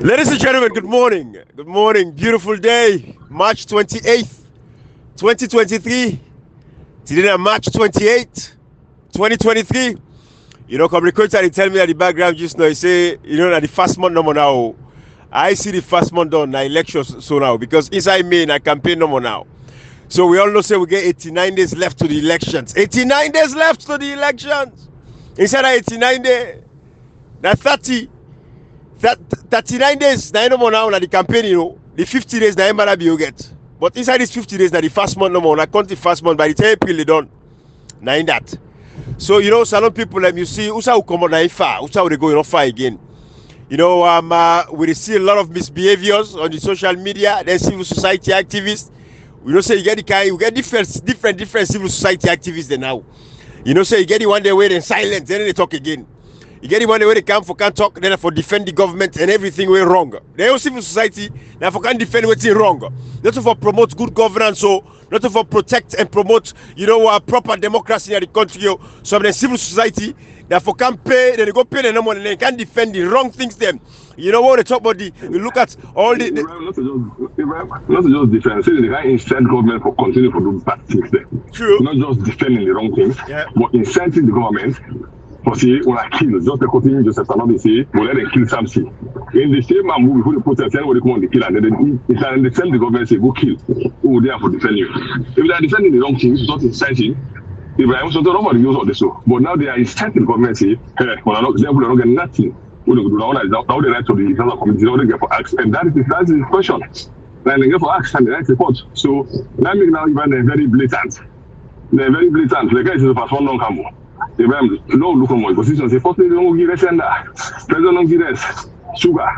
Ladies and gentlemen, good morning. Good morning. Beautiful day. March 28th, 2023. Today, March 28th, 2023. Come recruiter, they tell me at the background just now, he say, that the first month no more now. I see the first month done, now elections so now, because inside May, I campaign no more now. So we all know say we get 89 days left to the elections. 89 days left to the elections. Inside that 89 days, that 39 days, now no more now, the campaign, the 50 days, now embarrass you get. But inside these 50 days, now the first month no more, I count the first month, by the time April they done. Now in that. So, salon people, you see, Usa will come on now far, Usa will go far again. We see a lot of misbehaviors on the social media, then civil society activists. We don't say you get the kind, you get different civil society activists then now. Say you get the one they wait in silence, then they talk again. You get the one where they come for can't talk, then for defend the government and everything way wrong. The whole civil society now for can't defend what's wrong. Not for promote good governance, so not for protect and promote, proper democracy in the country. So the civil society that for can't pay, then they go pay the number and they can't defend the wrong things them. What they talk about we look at all the not to just defend, say they can't incent government for continue for doing bad things there. True. Not just defending the wrong things, but inciting the government. For say, when I kill, just to continue, just as another say, we'll let them kill something. In the same movie, who they protest, anybody come on the kill, and then they tell the government, say, go kill. Who will there for defend you? If they are defending the wrong things, it's not inciting. If I also don't know about the use of this, but now they are inciting the government, say, hey, when I'm not, they will not get nothing. Who they do now, now they right to the international community, now they get for acts, and that is the question. Then they get for acts and the right report. So, that makes now even they're very blatant. They're very blatant. The guy is the first one non cambo. They no look on my position. Say, first, they don't give us President don't give us sugar.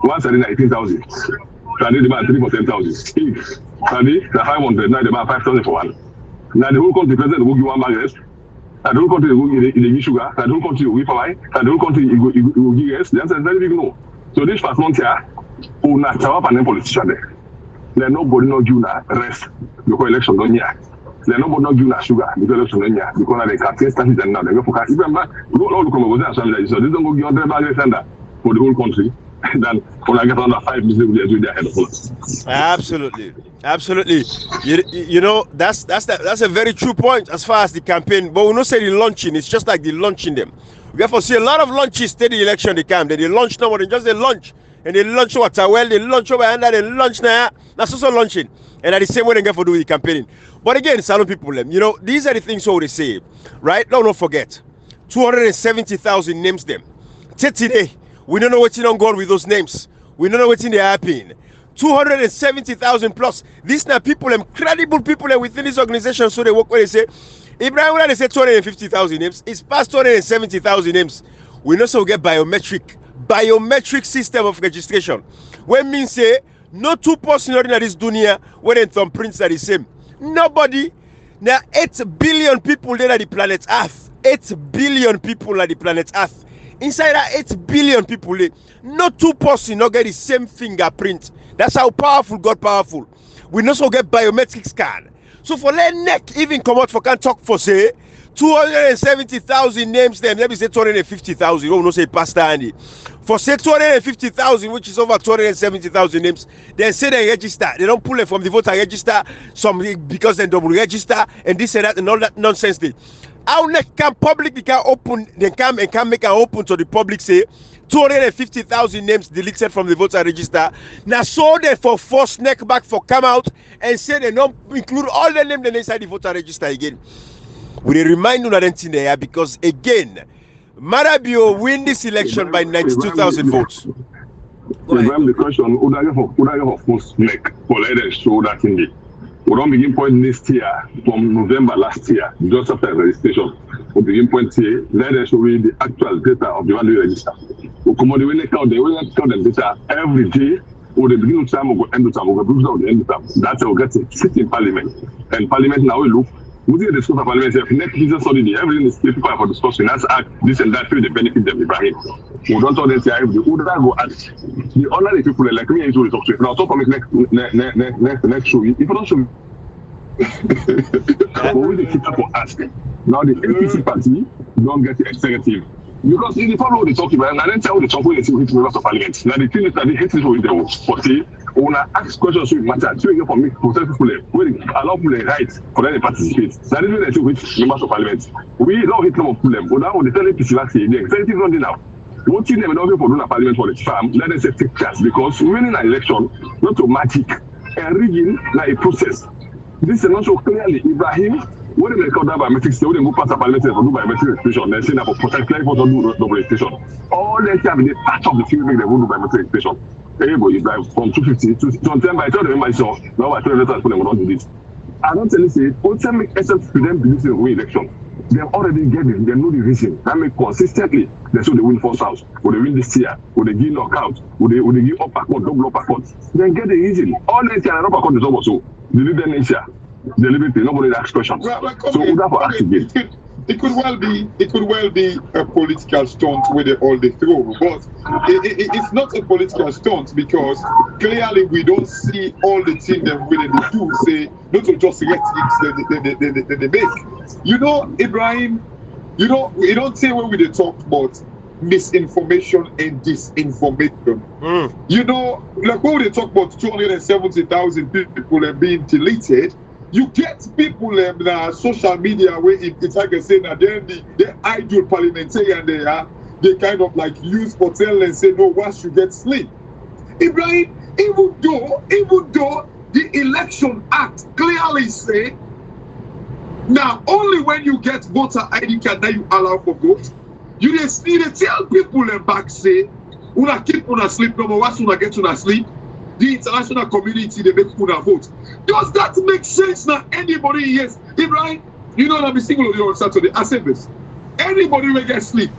Once at 19,000. Study the about 3 for 10,000. Study the 500. Now they about 5,000 for one. Now the whole country president will give one bag rest. And the whole country will give sugar. And the whole country will give power. And the whole country will give us. The answer is very big no. So this first month here, who not up and then politician there. Then nobody no give rest because election done here. They're not giving sugar because election because they can't taste it and now they go for even back. Look so this don't go give 100 bags for the whole country. Then when I get under 5 minutes, they do their head of us. Absolutely. That's a very true point as far as the campaign. But we don't say the launching. It's just like the launching them. We therefore see a lot of launches steady election they come. Then they launch no more than just they launch. And they launch what well, they launch over and they launch now. That's also launching. And at the same way they get for doing the campaigning. But again, salon people, these are the things so they say, right? Don't forget, 270,000 names them. Today, we don't know what's on God with those names. We don't know what's in the happening. 270,000 plus. These are people, credible people within this organization. So they work where they say, Ibrahim, when they say 250,000 names, it's past 270,000 names. We also get biometric system of registration. When means say, no two person in this dunya when they thumbprints are the same. Nobody. There are 8 billion people there on the planet Earth. 8 billion people on the planet Earth. Inside that 8 billion people, no two person not get the same fingerprint. That's how powerful God powerful. We also get biometric scan. So for let neck even come out for can talk for say 270,000 names them. Let me say 250,000. Oh no, say Pastor Andy. For say 250,000, which is over 270,000 names, they say they register. They don't pull it from the voter register, some because they double register and this and that and all that nonsense thing. How can public can open? They can make an open to the public. Say 250,000 names deleted from the voter register. Now so they for force neck back for come out and say they don't include all the names inside the voter register again. We remind you that in there because again, Marabio win this election by 92,000 votes. The question, would I have post neck for let us show that in the we don't begin point next year from November last year, just after registration. We begin point here, let us show you the actual data of the one we register. We come on the way count the data every day. Or the beginning of time, we go end of time, we go do the end of time. That's how we get to sit in Parliament. And Parliament now we look. We did discuss Parliament. If next business study, everything is people for discussion. That's act this and that for the benefit of Ibrahim. We don't talk this. If the order go ask the ordinary people like me and to talk to. If I talk about next show, if I don't show. But we the keep for ask. Now the APC party don't get the executive. Because in the follow the talk about, and then tell the talk when they see which members of parliament. Now the thing is that they hate people with them. But see, when I ask questions so it matters, so you get for me, protect people, when allow people the right for them to participate. Now this is when they see which members of parliament. We don't hit them of them, but now when they tell them to see the executive running now. One thing they don't for doing a parliament for the farm, let them say take chance because winning an election, not to magic, and rigging like a process. This is not so clearly Ibrahim. When they record that biometrics, they will move past the parliament to do biometric registration. They say that for protect life for do double registration. All they have in the part of the field make they will do biometric registration. Everybody is like from 250 to sometimes I tell them myself, now I tell them that they will not do this. I don't tell you say, all time make essence to them believe in the win election. They already get it, they know the reason. That make consistently they show they win first house, or they win this year, or they give knockout, or they give uppercut, double uppercut. Then get the reason. All they say an uppercut is also they leave them in here. Deliberately, nobody asks questions. Well, okay, so it could well be a political stunt where all they throw, but it's not a political stunt because clearly we don't see all the things that really they do say not to just rhetorics they make. You know, Ibrahim, you know, we don't say when we talk about misinformation and disinformation. You know, like when we talk about 270,000 people being deleted. You get people in social media where it's like I say now the ideal parliamentarian they kind of like use for tell and say no one should get sleep. Ibrahim, even though the Election Act clearly say now only when you get voter ID card that you allow for vote, you just need to tell people and back say una keep una sleep no more once una get una sleep. The international community they make una vote. Does that make sense now? Anybody yes, Ibrahim, you know that I'm single on Saturday. I said this. Anybody will get sleep.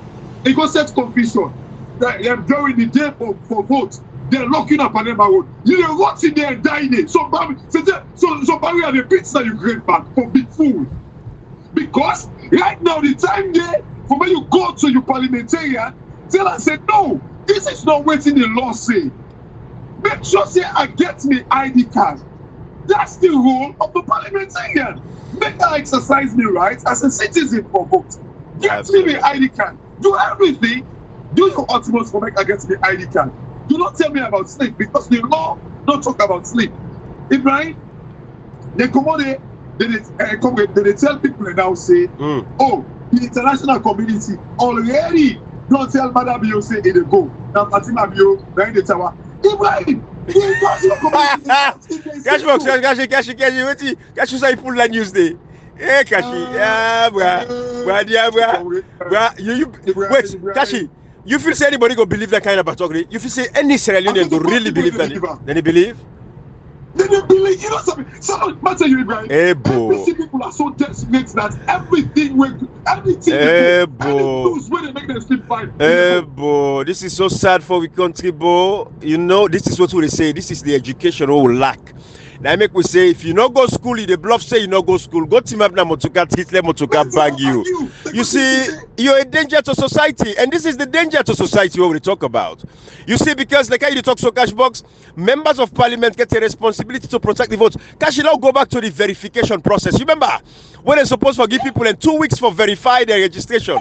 They go set confusion. They're during the day for vote. They're locking up an vote. You know what's in there and dying it. So Barry are the bits that you create back for big fool. Because right now the time there for when you go to your parliamentarian, tell us say no, this is not what the law say. Make sure say I get me ID card. That's the role of the parliamentarian. Make I exercise my rights as a citizen for vote. Get me the ID card. Do everything. Do your utmost for make I get me ID card. Do not tell me about sleep because the law don't talk about sleep. Ibrahim, they come on there, they tell people and now say, oh, the international community already don't tell Madam Bio say they go. Now Fatima Bio, they're in the tower. Ibrahim, Kashi say full land news day. Hey Kashi, wait, Kashi, you feel say anybody go believe that kind of battery? You feel say any Sierra Leonean go really believe that? Then they believe? They don't believe, you know something. Someone matter you, Ibrahim. Hey, boy. People are so desperate that everything when they make them sleep fine. Hey, boy. This is so sad for the country, boy. You know, this is what we say. This is the education we lack. Now make we say if you not go school, the bluff say you not go school. Go team up now, motoka treat them, motoka bang you. You see, you're a danger to society, and this is the danger to society what we talk about. You see, because like how you talk so cash box, members of parliament get a responsibility to protect the votes. Cash now go back to the verification process. You remember when they're supposed to give people 2 weeks for verify their registration,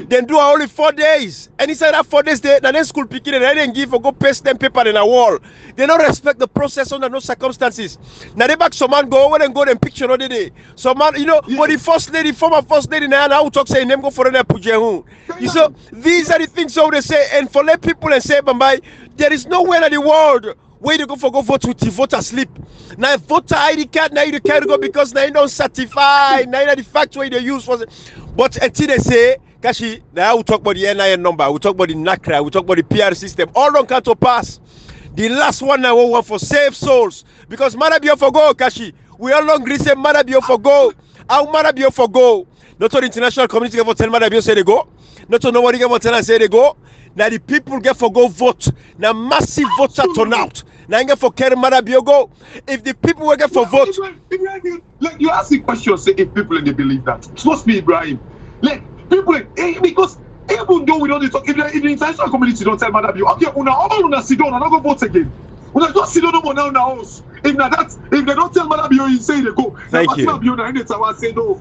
then do only 4 days. And inside that 4 days, they then school picking and then give or go paste them paper in a wall. They don't respect the process under no circumstances. Now they back some man go when and go and picture another day. Some man, you know, but the first lady, former first lady now who talk saying them go for an apple. You so these are the things how they say, and for let people and say, bye, there is nowhere in the world where you go vote with the voter slip. Now voter ID card, now you can't go because now you don't certify, now the fact where they use was. But until they say, Kashi, now we talk about the NIN number, we talk about the NACRA, we talk about the PR system, all don't come to pass. The last one now we want for save souls. Because Marabio for go, Kashi. We all long agree say Marabio for go. How Marabio for go. Not all the international community get for tell Marabio say they go. Not all nobody get for tell and say they go. Now the people get for go vote. Now massive voter turnout. Now you get for carry Marabio go. If the people will get for vote. Ibrahim, like you ask the question, say if people they believe that. It's not me, Ibrahim. Like people because even though we don't talk, if the international community don't tell Marabio, okay, una sit down, and go vote again. Una just sit down no more now in the house. If they don't tell Marabio, you say they go. Thank you. Marabio in the tower say no.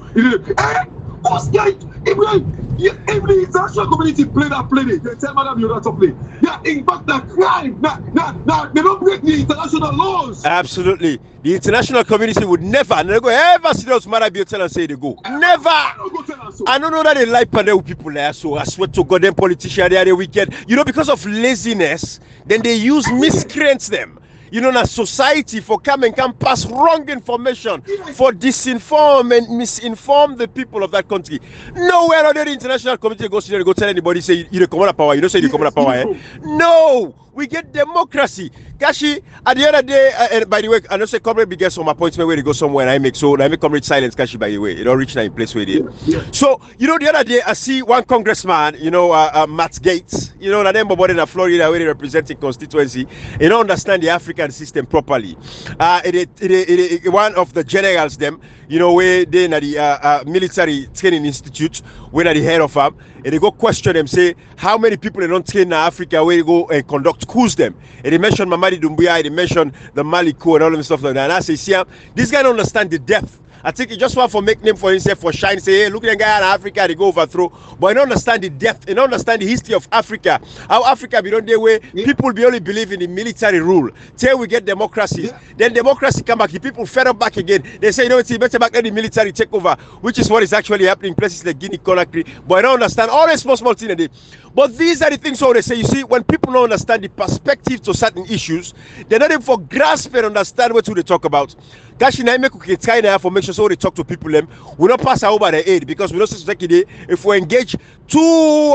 What's that? Ibrahim, Yeah, if the international community play it, they tell Madam you not to play. Yeah, in fact, the crime. Now, they don't break the international laws. Absolutely. The international community would never ever see those Madam tell and say they go. Never. I don't know that they like panel people there, so I swear to God, them politicians, they are the wicked. You know, because of laziness, then they use miscreants them. You know, na society for come and pass wrong information, for disinform and misinform the people of that country. Nowhere on the international community goes to go tell anybody say you the common power. You don't say you common power. Eh? No, we get democracy. Kashi, at the other day, and by the way, I know say comrade begins some appointment where they go somewhere and I make comrade silence. Kashi, by the way, it don't reach now in place where they. So you know, the other day I see one congressman, you know, Matt Gates, you know, that nobody in Florida where they representing constituency, you don't understand the African system properly. One of the generals them, you know, where they in the military training institute, when at the head of them, and they go question them, say how many people they don't train in Africa where they go and conduct coups them. And they mention Mamadi Doumbouya, they mention the Mali coup and all of stuff like that. And I say, see, this guy don't understand the depth. I think he just want for make name for himself for shine. Say, hey, look at the guy in Africa, they go overthrow. But I don't understand the depth. I don't understand the history of Africa. How Africa be done their way. People be only believe in the military rule. Till we get democracy. Then democracy come back. The people fed up back again. They say, you know, it's better back let the military take over, which is what is actually happening in places like Guinea, Conakry. But I don't understand all the small things. But these are the things so they say, you see, when people don't understand the perspective to certain issues, they're not even for grasp and understand what they talk about. Kashi na make we try now for make sure so they talk to people them. We don't pass over the aid because we don't see if we engage too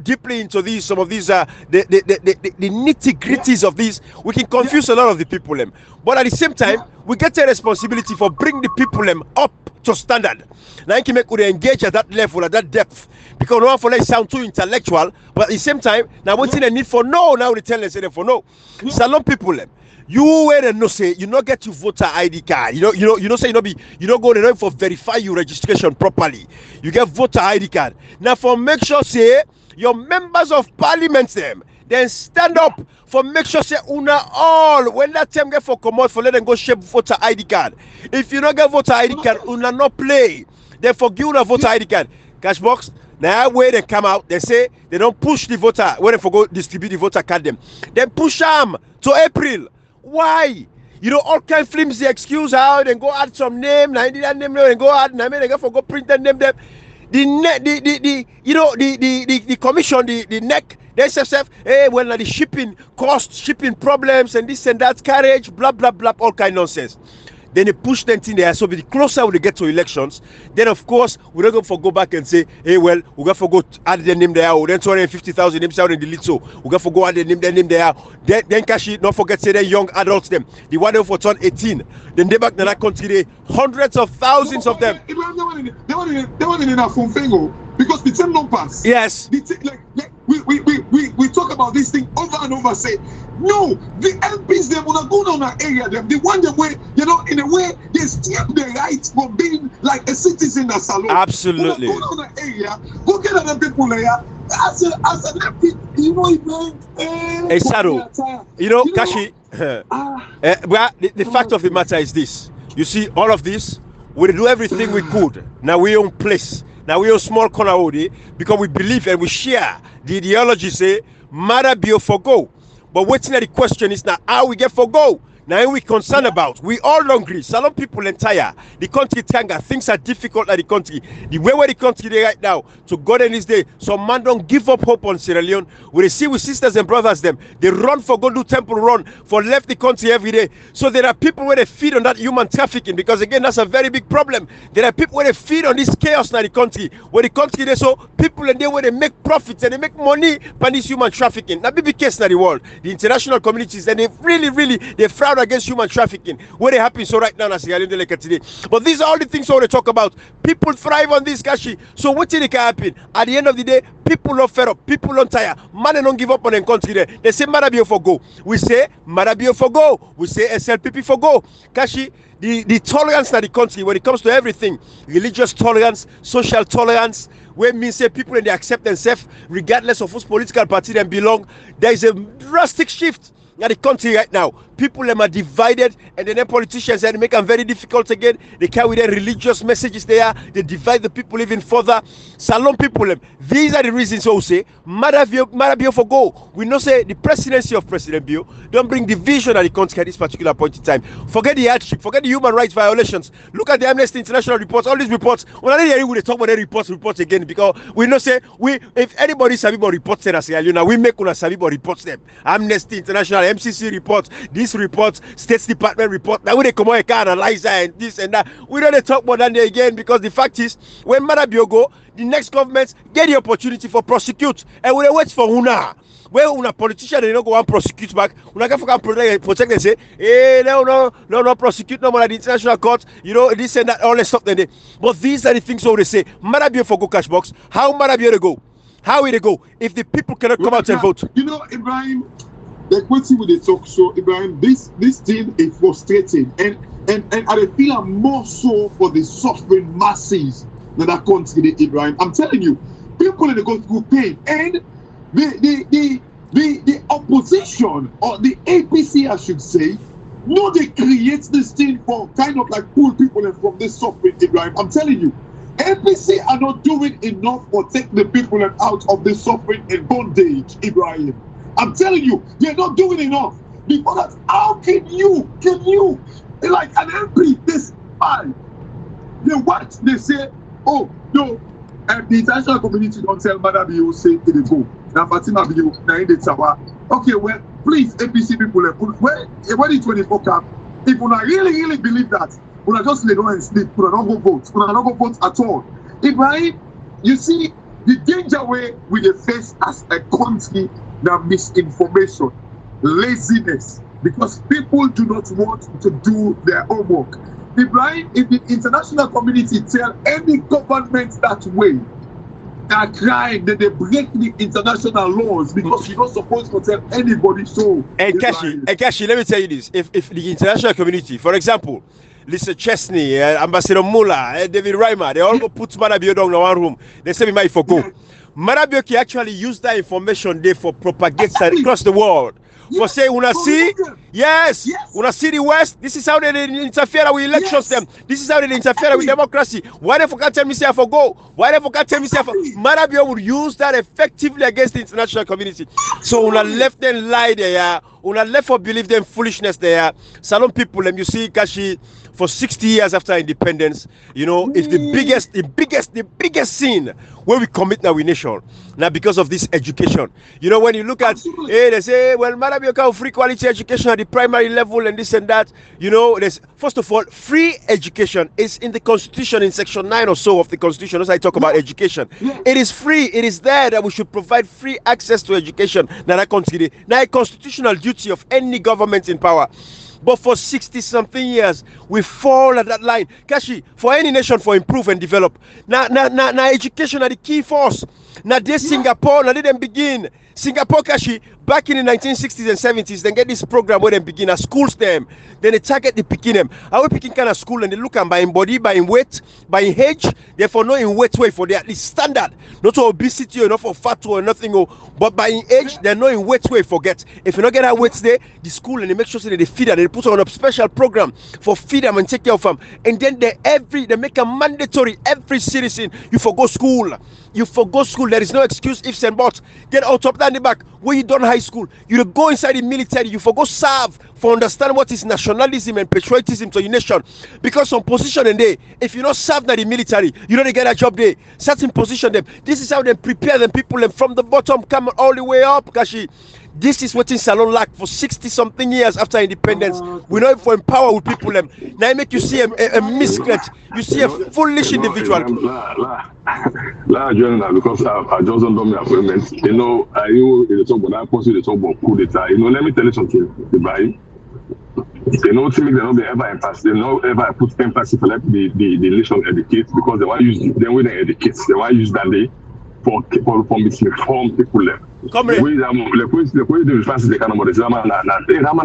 deeply into these some of these the nitty-gritties of these, we can confuse a lot of the people them. But at the same time, we get a responsibility for bring the people them up to standard. Now you can make we engage at that level, at that depth. Because no one for like sound too intellectual, but at the same time, now what's in the need for no, now they tell us say for no. Salon people them. You wear and no say you not get your voter ID card. You know say you don't go there for verify your registration properly. You get voter ID card. Now for make sure say your members of parliament them then stand up for make sure say una all when that time get for come out for let them go shape voter ID card. If you not get voter ID card, una not play. They forgive una voter ID card. Cashbox. Now where they come out, they say they don't push the voter when they forgo distribute the voter card them. Then push them to April. Why? You know, all kind of films the excuse how they go add some name, now that name and go add, now they go for go print that name them. The commission, the neck, they say, hey, well, the shipping cost, shipping problems, and this and that, carriage, blah blah blah, all kind of nonsense. Then they push them in there. So the closer we get to elections, then of course we're not going to go back and say, hey, well, we're going to go add the name there. Then 250,000 names out in the list. So we're going to go add the name there. Then Kashi, don't forget say the young adults them, the one who for turn 18. Then they back in that country, they hundreds of thousands of them. They weren't in a phone thing, because the term don't pass. Yes. We talk about this thing over and over. Say no, the MPs they wanna go down an area. They want the way, you know, in a way they steal the rights for being like a citizen in a salon. Absolutely. Go down an area, go get other people there. As an MP, you know, a shadow. You know, Kashi. Well, the fact of the matter is this. You see, all of this, we do everything we could. Now we own place. Now we own small corner because we believe and we share the ideology say matter be for go. But what's the question is now how we get for go. Now we concerned about. We all hungry. Salon people entire. The country tanga. Things are difficult at the country. The way where the country they right now. To God in this day. Some man don't give up hope on Sierra Leone. We see with sisters and brothers them. They run for go do temple run for left the country every day. So there are people where they feed on that human trafficking because again that's a very big problem. There are people where they feed on this chaos in the country. Where the country they so people and they where they make profits and they make money by this human trafficking. That big case in the world. The international communities and they really they frown against human trafficking where they happen so right now as today. But these are all the things all they talk about. People thrive on this Kashi. So what did it happen? At the end of the day, people don't fed up, people don't tire, man don't give up on the country there. They say Marabio for go. We say Marabio for go. We say SLPP for go. Kashi, the tolerance in the country when it comes to everything, religious tolerance, social tolerance, where means say people and they accept themselves regardless of whose political party they belong, there is a drastic shift. at the country right now. People them are divided, and then politicians and make them very difficult again. They carry their religious messages there. They divide the people even further. Salon people them. These are the reasons why we say Marabio for go. We know say the presidency of President Bio don't bring division at the country at this particular point in time. Forget the hardship, forget the human rights violations. Look at the Amnesty International reports, all these reports. When I hear we talk about the reports again, because we know say if anybody Sabibo reports them as now we make una Sabibo reports them. Amnesty International, MCC reports, this reports, State Department report. Now we they come on analyze and this and that. We don't talk about that again, because the fact is when Marabio go, the next government get the opportunity for prosecute, and we wait for una. Where una politician they don't go and prosecute back, una can protect and say, hey, no, prosecute no more at the international court, this and that, all that stuff. But these are the things so they say. Marabio for go cash box. How Marabio to go? How will they go if the people cannot come out and vote? Ibrahim, the question with the talk show, Ibrahim, this thing is frustrating, and I feel more so for the suffering masses that are country, Ibrahim. I'm telling you, people they go through pain, and the opposition, or the APC, I should say, they create this thing for kind of like pull people from this suffering, Ibrahim. I'm telling you, APC are not doing enough for take the people out of this suffering and bondage, Ibrahim. I'm telling you, they're not doing enough. Because how can you, like an MP, this high, they say, oh, no, and the international community don't tell Marabio say it is go. Now Fatima Bio, now in the tower. Okay, well, please, APC people, when it's 24 cap, if you really believe that, you just lay down and sleep, you don't go vote at all. Ibrahim, you see, the danger way we face as a country, now misinformation, laziness, because people do not want to do their homework. Ibrahim, if the international community tell any government that way, they are crying that they break the international laws, because you're not supposed to tell anybody so. And Kashi, let me tell you this. If the international community, for example, Lisa Chesney, Ambassador Muller, David Reimer, they all go put Marabio down in one room. They say we might forgo. Marabio can actually use that information there for propagation across the world. For say, una see, yes, una see the West. This is how they interfere with elections. Them. This is how they interfere with democracy. Why they forget tell me say I forgo? Why they forget tell me say I forgo? Marabio would use that effectively against the international community. So una left them lie there. Una left for believe them foolishness there. Salon people, you see, Kashi, for 60 years after independence, it's the biggest sin where we commit now in nation. Now because of this education. When you look at, they say, well, Marabio can free quality education at the primary level and this and that. There's, first of all, free education is in the Constitution, in Section 9 or so of the Constitution, as I talk about education. It is free. It is there that we should provide free access to education. Now, a constitutional duty of any government in power. But for 60-something years, we fall at that line. Kashi, for any nation for improve and develop. Now education are the key force. Now this Singapore, now they them begin. Singapore, Kashi, back in the 1960s and 70s, then get this program where they begin at schools them. Then they target the picking them. How we picking kind of school and they look at by in body, by in weight, by in age, therefore not in weight way for their at least standard. Not for obesity or not for fat or nothing, but by in age, they're not in weight way forget. If you not get that weight there, the school and they make sure that they feed them, they put on a special program for feed them and take care of them. And then they make a mandatory every citizen, you forgo school. You forgo school. There is no excuse ifs and buts. Get out of that in the back. Where you done high school, you go inside the military. You forgo serve for understand what is nationalism and patriotism to your nation. Because some position in there, if you not serve in the military, you don't get a job there. Certain position them. This is how they prepare them people them from the bottom come all the way up. Kashi. This is what in Salon lack for 60-something years after independence. We know for empower with people them. Now I make you see a miscreant. You see a foolish individual. Because I just don't do my appointments. I talk about that person, they talk about coup d'etat. Let me tell you something, Ibrahim. They know to me they don't ever emphasis. They don't ever put emphasis for like the nation educate, because they want to use them when they educate. They want to use that day for misinform people there. The way the response is the kind of model. That man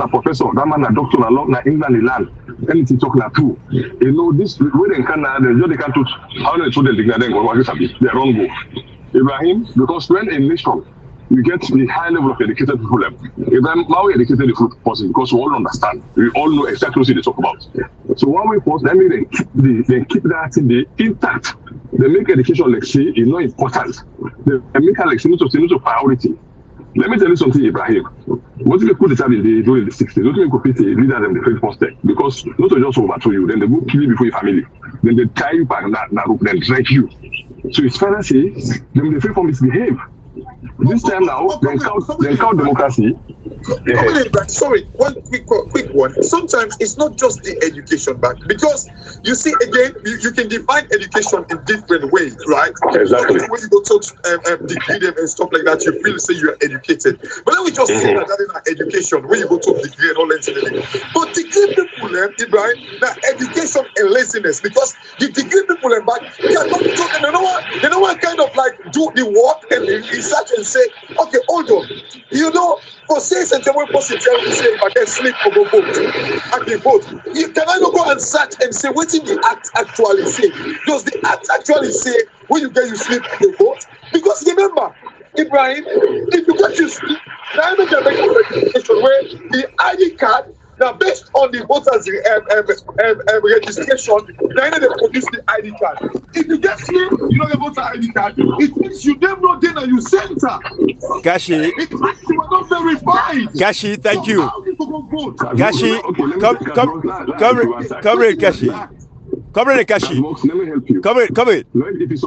a professor, that man a doctor, na England land. Anything talk na true. This way they can they can't touch. How they told them they go. They're wrong go. Ibrahim, because when a nation we get the high level of educated people. If I'm now educated the person because we all understand, we all know exactly what they talk about. So one way first, let me then keep that thing intact. They make education like say is not important. They make it like say it's a priority. Let me tell you something, Ibrahim. What if you could decide during the 60s? What if you could fit a leader than the first first step? Because not to just overthrow you, then they will kill you before your family. Then they tie you back, then drag you. So it's fair to say, then the free for misbehave. This time now, then count democracy. Sorry, one quick one. Sometimes it's not just the education back, because you see again, you can define education in different ways, right? Exactly. When you go to degree them and stuff like that, you feel say you are educated. But then we just say that in our education, when you go to degree and all that. But degree people, Ibrahim, now education and laziness, because the degree people back, they are not talking. They know what kind of like do the work and the research and say, okay, hold on, for say and when person tell me say if I can sleep or go vote, I can vote. You can either go and search and say what did the act actually say? Does the act actually say when you get you sleep you vote? Because remember, Ibrahim, if you get you sleep, now I'm going to make a recommendation where the ID card. Now, based on the voters' registration, now they produce the ID card. If you get sleep, you don't get voter ID card. It means you don't know then you center. Gashi. It means you are not verified. Gashi, thank you. How you go vote? Gashi, come here, Gashi. Come here, Kashi. Let me help you. Come here. If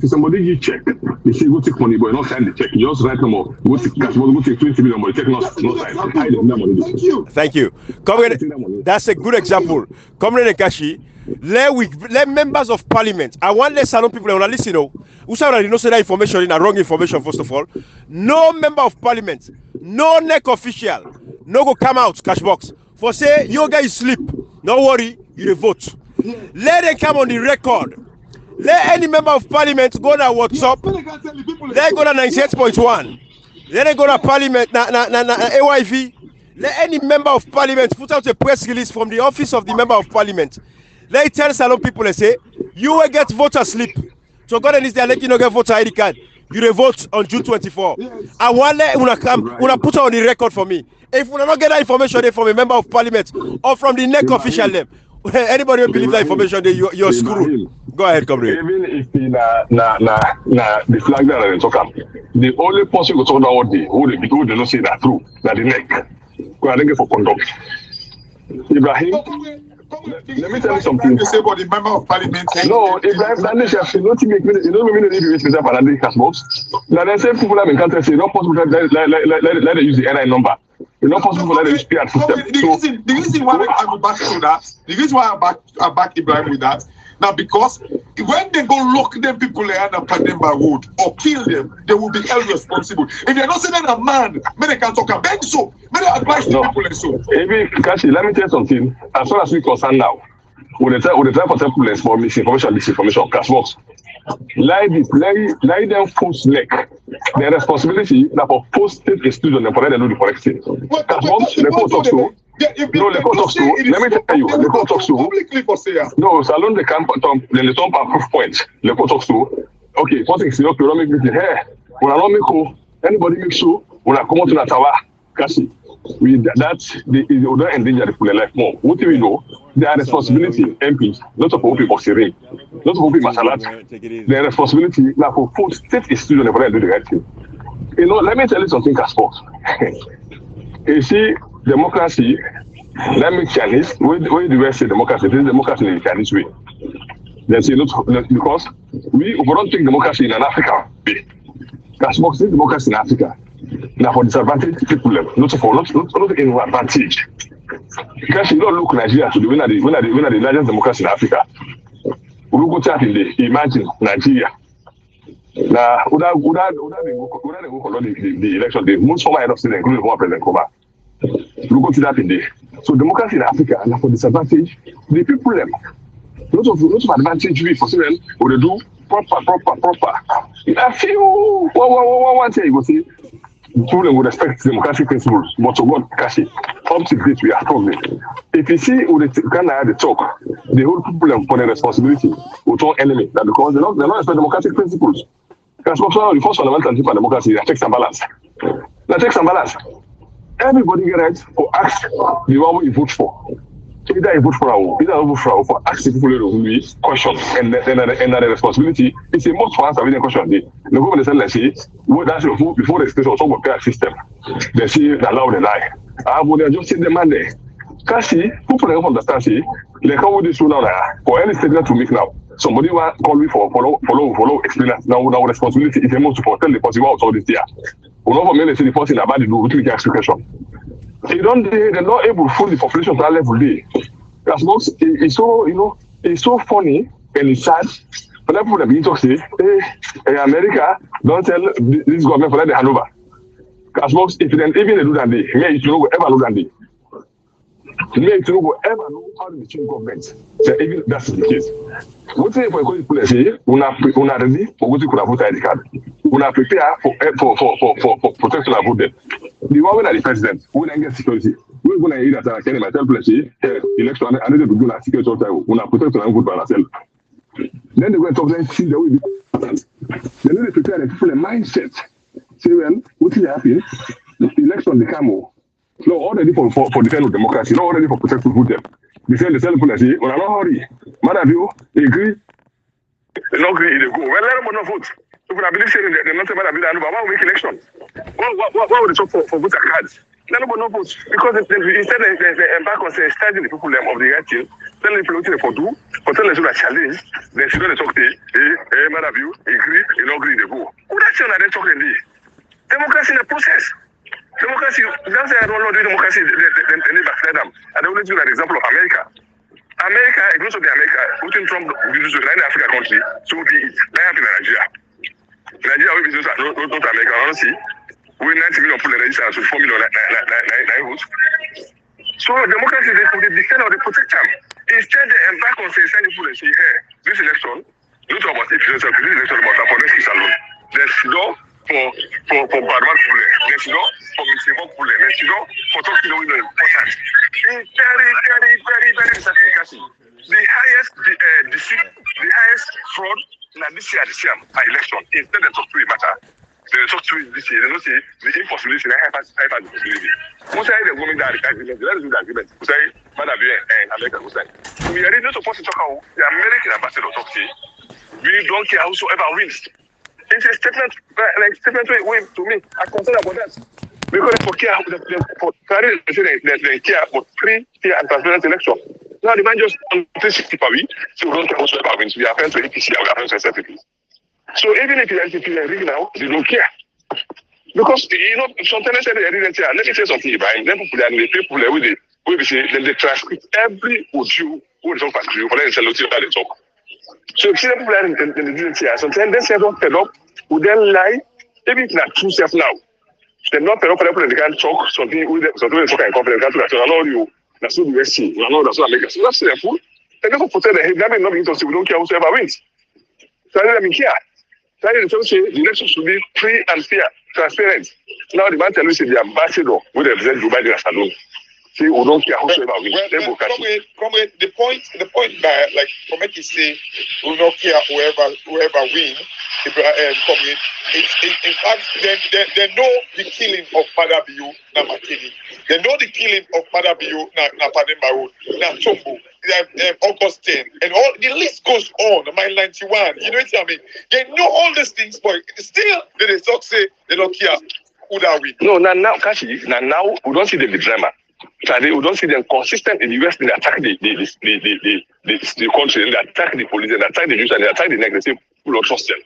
somebody you check, you say go take money, but not sign the check. You just write no more. Go take cash, go take 20 million, but check not sign. Thank you. Come here. That's a good example. Come here, Kashi. Let members of parliament. I want let salon people want to listen. Who say that you know say that information in a wrong information first of all. No member of parliament, no NEC official, no go come out cash box for say you guys sleep. No worry, you vote. Let them come on the record. Let any member of parliament go to WhatsApp. Let go to 98.1. Let them go to parliament, AYV. Let any member of parliament put out a press release from the office of the member of parliament. Let it tell salon people and say, you will get voter slip. So God and is there, let you know get voter ID card. You will vote on June 24. I want to put on the record for me. If we don't get that information from a member of parliament or from the NEC official name, anybody who believe that information, you're screwed. Go ahead, comrade. Even if the flag that they talk about, the only person who talk about what they who they don't say that true, that the NEC. Go ahead and get for conduct. Ibrahim, let me tell you something. You say about the member of parliament. No, Ibrahim, you don't make me the Parliament cash box. Now they say people have been country say not possible let them use the NI number. It's not possible for them to use PR system. The reason why I'm back to that, the reason why I back Ibrahim with that, now because when they go lock them people and Pademba road or kill them, they will be held responsible. If they're not saying a man, they can talk about so, they advise the people and so. Maybe Kashi, let me tell you something. As far as we concerned now, we try for people for misinformation, disinformation, cash box. Lie them post neck. The responsibility that for posting a student and for them to do the correct thing. Cash box, the court talks to. No, the court talks to. Let me tell you, the court talks to. No, Salon the camp, then the top proof point. The court talks to. Okay, first thing is okay, don't make me here. When I don't make who, anybody make sure when I come out to the tower, Kashi. It will not endanger the people life more. What do we know? Their responsibility, MPs, not of people Siri, not of people Masalat. Their responsibility now for full state is still never do the right thing. Let me tell you something, Casport. You see, democracy, let me Chinese, when the West say democracy, this is democracy in the Chinese way. They say not because we don't think democracy in an African way. Casport is democracy in Africa. Now for disadvantaged people, not in advantage. Because you don't look Nigeria to the winner the largest democracy in Africa. We go to imagine Nigeria. Now, the election, the most former head of state, including former President Koma. We go to that in there. So democracy in Africa, and for disadvantage, the people them. Lot of advantage we for them, or they do proper. I feel one thing you go see. People would respect democratic principles, but to God, Kashi, up to date, we are struggling. If you see with the Ghana the talk, the whole people for the responsibility will turn enemy that because they don't respect democratic principles. Because the first fundamental principle of democracy is checks and balance. Now checks and balance. Everybody get right to ask the one you vote for. Either you vote for ask the people who will question and the responsibility is a most for answer the question. The government say what that's before the station some of their system. They see the allow the lie. I would just say the man there. Kasi people don't understand say they come with this rule now for any statement to make now. Somebody will call me for follow experience. Now responsibility is a most for tell the person what all this year. We not for me say the person about the do with the explication. They're not able to fool the population to that level. Because it's so it's so funny and it's sad. For people that begin to say, hey, America, don't tell this government for let the hand over. Because if even they do that day, me you know ever do that day. Me you know ever know how to change government. So even that's the case. What say for people say, una ready for what you could have voted ID card. Una prepare for protection of vote. The one with the president, we don't get security. We're going to eat at a can myself election. I need to do that security time. When I protect and good by myself. Then they go and talk and see the way they need to prepare the people a mindset. Say, well, what will happen? The election the camo. No, already for defense of democracy, not already for protecting vote them. They say the people say, well, I'm not hurry. Madam, you agree? They don't agree, they go. Well, let them not vote. So when I believe saying they're not about to why we make election? Why would they talk for voter cards? Let them not vote. Because instead they embark on starting the people of the right team, tell the people for do, for tell them to challenge, then she don't talk to hey, madam, you agree, you don't agree, they go. Who that's saying that they're talking there? Democracy in the process. Democracy, that's why I don't know the democracy, they backslide them. And they always use an example of America. America, if you look at America, Putin Trump uses to 9 African country, so be it. That happened in Nigeria. Nigeria will be just not America, honestly. We 90 million people in Nigeria, so 4 million votes. So democracy, they defend or they protect them. Instead, they embark on saying people and say, hey, this election, not about if this election about for this alone. There's no for Badman Pule, there's no for Msg March Pule, there's no for talking about important. It's very disappointing. The highest fraud in this year election. Instead of talk to it matter, they talk to it this year. They don't say the impossibility, the high possibility. Who say the woman that agreement? Let's do the agreement. Who say Madam and America? Who say we are not supposed to talk about the American ambassador talk to. We don't care whosoever wins. It's a statement way to me. I'm concerned about that. Because for care they care about free, fair and transparent election. Now the man just 360 per week, so we don't care whosoever wins. We are friends to APC, we are friends to SFP. So even if you are ring now, they don't care. Because sometimes they didn't say, let me say something about them people they say, then they transcript every audio who talk about you, for them to tell they talk. So if you see people in the didn't say, sometimes they say don't fed up, would then lie, maybe it's not true self now. They're not fed up for people they can't talk something with them, something they talk and confidence, they can't talk, I know you, that's what we see, I know that's what America. So that's their food. They never protect the head, that may not be interested, we don't care whoever wins. So I didn't care. So I didn't say the election should be free and fair, transparent. Now the man tell me say the ambassador will represent Dubai in a salon. See, we don't care whoever wins. Comrade, the point that like Comrade say we don't care whoever wins. Comrade, in fact, they know the killing of Madabiyo na Makeni. They know the killing of Madabiyo na Pademba Road, na Tombo, August 10, and all the list goes on. Mile 91, you know what I mean? They know all these things, but still they talk say they don't care who that win. No, now Kashi, now we don't see the drama. We don't see them consistent in the West. They attack the country, and they attack the police, and they attack the Jews, and they attack the next. They say we don't trust them.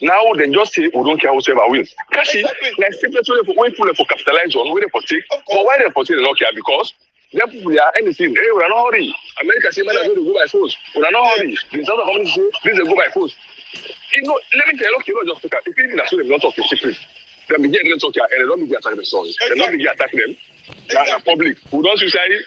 Now they just say we don't care whoever wins. Kashi, like simply we pull for capitalize on, we for take. But why they for take they don't care? Because them people are anything. Hey, we're not hurry. America say man, going to go by force. We're not hurry. The South African say this will go by force. Let me tell you, just talk. If people are so they don't talk in secret, they begin to talk and they don't begin attacking them. Sorry, they don't begin attacking them. Public. Who don't you say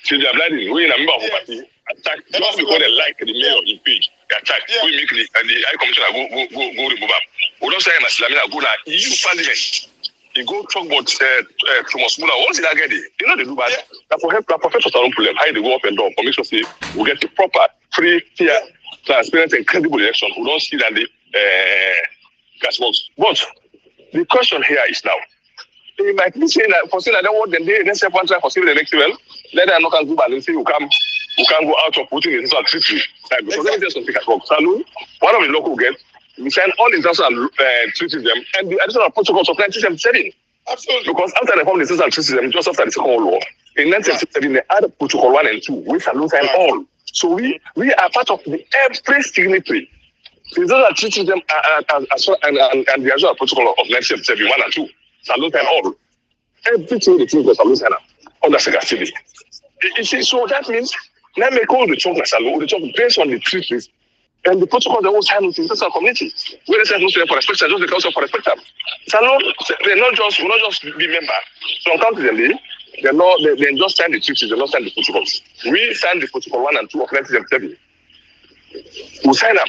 change their blood in? We in a member of the party attack just because they like the mayor in page. They attack. We make the High Commissioner go remove them. We don't say Maslamina go now EU Parliament. He go talk about Thomas Muller. Once he get it, you know they do bad. That for help, that for first problem. How they go up and down. Commission say we get the proper, free, fair, transparent, and credible election. We don't see that Gasbox. But the question here is now, they might be saying that for saying that they want them, they say one try for saving the next level, let them not go back and say you can go out of putting it into treaty. Like, because let me tell something Gasbox. Salon, one of the local gets, we signed all international treaties them and the additional protocols of 1977. Absolutely. Because after the form the international treaties, just after the Second World War, in 1977 they added protocol 1 and 2, which Salon signed all. So we are part of every signatory. So those are treating them and the actual protocol of 1977 1 and 2. Salute and all. Everything the things that Salute and under Secretary. You see, so that means now make all the talk the talk based on the treaties and the protocol that was signed with the international community. Where they say no for respect, just the council for respect them. Salute, they will not just be member. So countries they just sign the treaties, they not sign the protocols. We signed the protocol 1 and 2 of 1977. We sign them.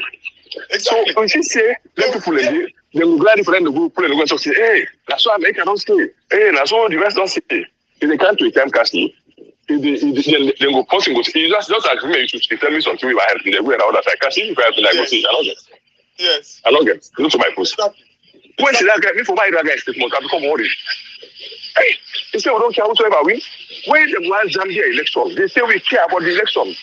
Exactly. So when she say, let people they will glad for them to go play and go and say, hey, that's why America don't stay. Hey, that's why the West don't stay. If they can't do a time casting, they go posting. You just agree me to tell me something we were helping. They go and all that. I can't see if I have to like go see. I don't get. Yes. I don't get. Look to my post. When she that guy, me for my that guy statement, I become worried. Hey, they say we don't care whosoever win. When the one Zambia election, they say we care about the election.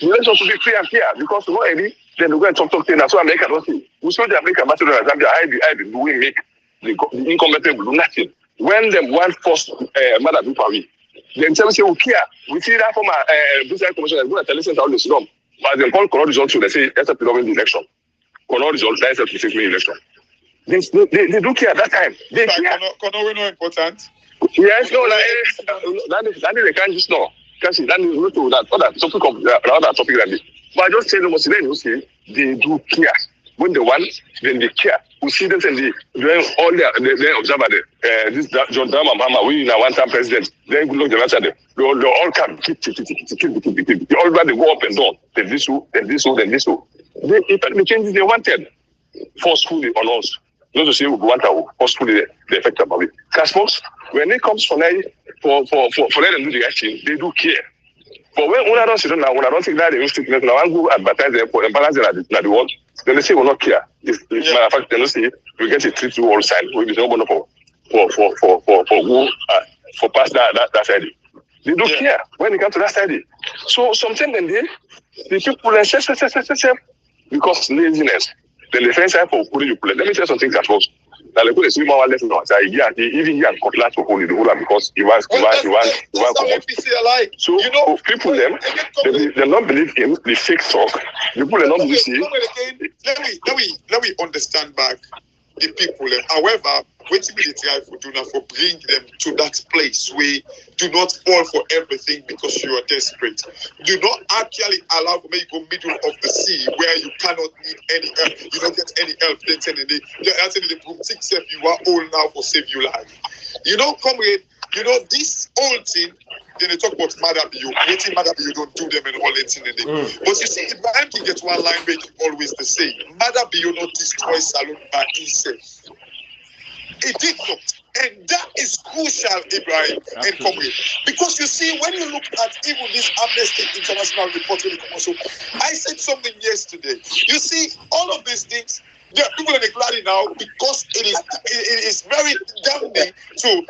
The election should be free and fair because not any. Then we go and talk things. That's what America don't see. We saw the American ambassador in Zambia. I do we make the incompetent do nothing. When them one first mother do for me, then tell me say we care. We see that from a business commission is going to listen to all this done. But then call Corona results they say that's a predominant election. Corona results that's a 6 million election. They do care at that time. They care. Corona no important. Yes, no, that they can't just know. Can't see that is not to that other topic of another topic than this. But I just say no more they do care. When they want, then they care. We see them and they all they observe this John Dramma Mama, we now one time president, then we look the answer them. They all come keep. They all they go up and down. Then this one. The changes they wanted forcefully on us. Not to say we want to forcefully the effect about it. Cashbox, when it comes for them to do the action, they do care. But when I don't sit down now, when I don't think that they will stick now, I go advertise them for balance in the world, then they say we're not care. Matter of fact, they don't say we get a treaty all signed. We be no for past that side. They don't care when it comes to that side. So sometimes then the people say because laziness. Then the defense side for putting you play. Let me tell you something that was. Now they put a small one lesson on. Even he and Kotla to hold the whole because he wants. So you know, people they don't believe in the fake talk. People they don't believe. Let me understand back the people. However, waiting the try for do not for bring them to that place where do not fall for everything because you are desperate. Do not actually allow for me to go middle of the sea where you cannot need any help. You don't get any help. Then telling the broom six you are old now for save your life. You know, comrade. You know this whole thing. Then they talk about Madabiyo. Waiting Madabiyo don't do them and all that thing. But you see, Ibrahim can get one line making always the same. Madabiyo not destroy Salon by himself. It did not. And that is crucial, Ibrahim and comrade. Because you see, when you look at even this Amnesty International report, I said something yesterday. You see, all of these things, there are people in the glad now because it is very damning to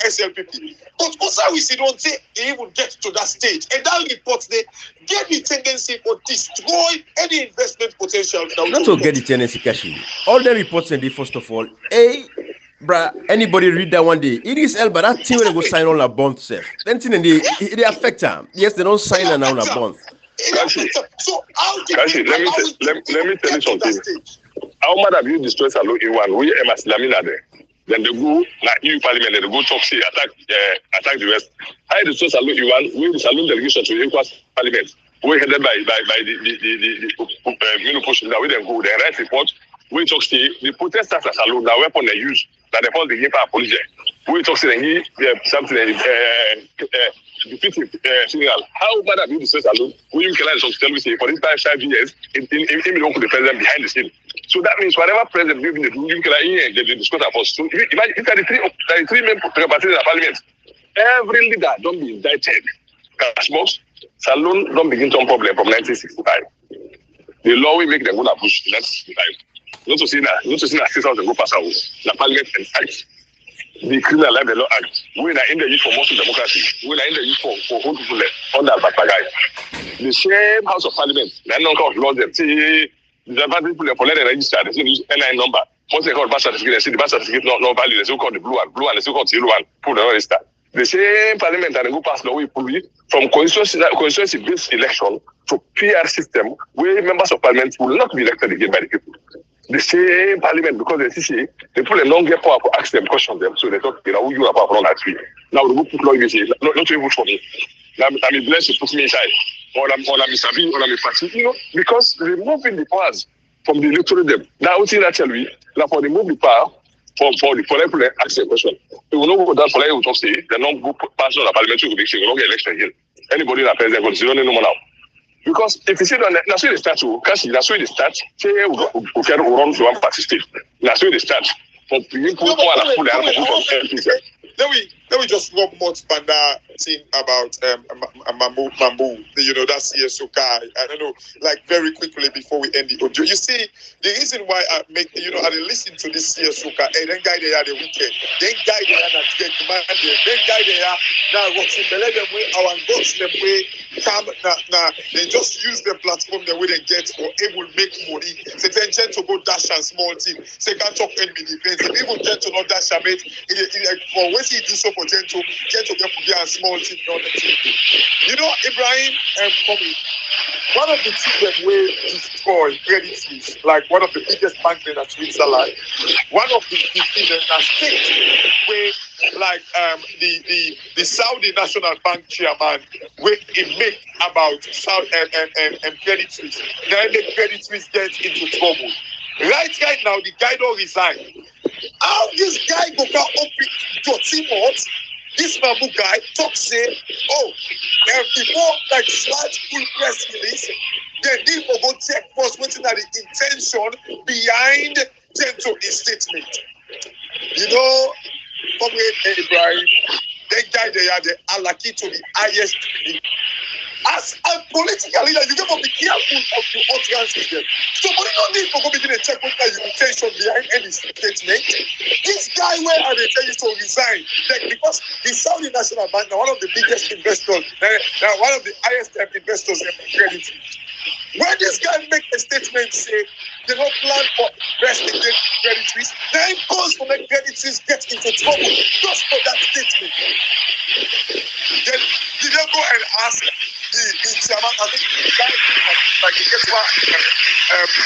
SLPP. But also we see don't say even get to that stage. And that report they get the tendency to destroy any investment potential. Not to get the tendency, Kashi. All the reports and the first of all, anybody read that one day? It is Elba, that team will go sign on a bond self. Then they affect them. Yes, they don't sign on a bond. So how Kashi, let me tell you something. How mad have you destroyed Salon in one? We Emas Lamina there. Then they go like EU Parliament, they go talk say attack the West. I destroy Salon in one, we the Salon delegation to ECOWAS Parliament. We headed by the Minopotion that we then go, they write report, we talk say the protesters at Salon, the weapon they use, that they call the Yipa police. We talk say something defeating signal. How bad have you destroyed Salon? William Kelly is tell me say for this past 5 years, in don't put the president behind the scene. So that means whatever president giving the William Kelly they discuss about. So imagine if there are three men represented in the parliament, every leader don't be indicted. Cashbox, Salon don't begin some problem from 1965. The law will make them go to push 1965. Not to see that 6,000 go pass out. The parliament enact the Criminal Libel Law Act. We are in the use for most democracy. We are in the use for whole people under Bapagai. The same House of Parliament, the number of laws that see the advantage people for letting register, they use NI number. Once they call birth certificate, they see the birth certificate no value, they still call the blue one, they still call the yellow one, put the register. The same parliament and they go pass law we pull it from constituency-based election to PR system where members of parliament will not be elected again by the people. The same parliament, because the CCA, they put a longer power to ask them, question them, so they thought, who you are power from that tree. Now the book put law you say, not to vote for me. Now I'm blessed to put me inside. Or I'm Sabi, or I'm a party, because removing the powers from the electoral them. Now what I tell you, now for remove the power, for people to ask a question. They will not go down for like we talk say, they're not go pass on the parliamentary election, will not get election again. Anybody that president got zero no more now. Because if you see that that's where they start to that's where they start, say we can run to one party state. That's where they start. From let me just rub much banda thing about Mambu, that CSO guy. I don't know, like very quickly before we end the audio. You see, the reason why I make, I listen to this CSO guy, then guy they are the weekend, then guy they are not get demanded, then guy they are now watching belay them way, our goats them way, come now, they just use the platform the way they get or able to make money. Say then to go dash and small team. Say can't talk enemy defense. If people tend to not dash a bit, for what he do so for Gento get to be a small team, not a team. Ibrahim one of the things where destroy Credit Suisse, like one of the biggest banks in Switzerland, one of the things that state where like the Saudi National Bank chairman where it make about Saudi and Credit Suisse. Then the Credit Suisse gets into trouble. Right now, the guy don't resign. How this guy go down open your team out? This Mambu guy talk say, before like slight full press release, they need to go check first what's the intention behind Gento statement. Comrade Ibrahim, that guy they are the alaki to the highest degree. As a political leader, you have to be careful of your utterances there. So, but you don't need to go begin to check what your intention behind any statement. This guy, where are they telling you to resign? Like, because the Saudi National Bank, now one of the biggest investors, now one of the highest investors in credit. When this guy make a statement, say they don't plan for invest against Credit Suisse, then it goes to make Credit Suisse get into trouble just for that statement. Then did they go and ask the chairman? I think the guy like he gets what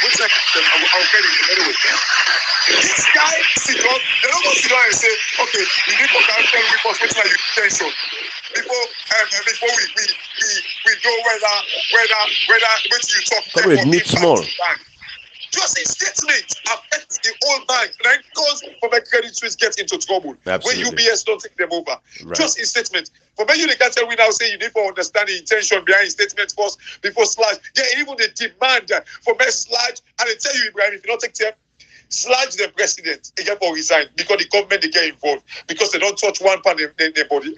which I'll get it anyway. This guy sit down, they don't go sit down and say, okay, you need to tell report which are your intention. Before we know whether what you talk about meet small. Just a statement affects the whole bank. Then cause for my Credit Suisse gets into trouble. Absolutely. When UBS don't take them over. Right. Just a statement. For me, you can't tell we now say you need to understand the intention behind statement first before slash. Yeah, even the demand for me slash. And I tell you, Ibrahim, if you don't take care, slash the president again for resign because the government they get involved because they don't touch one part of their body.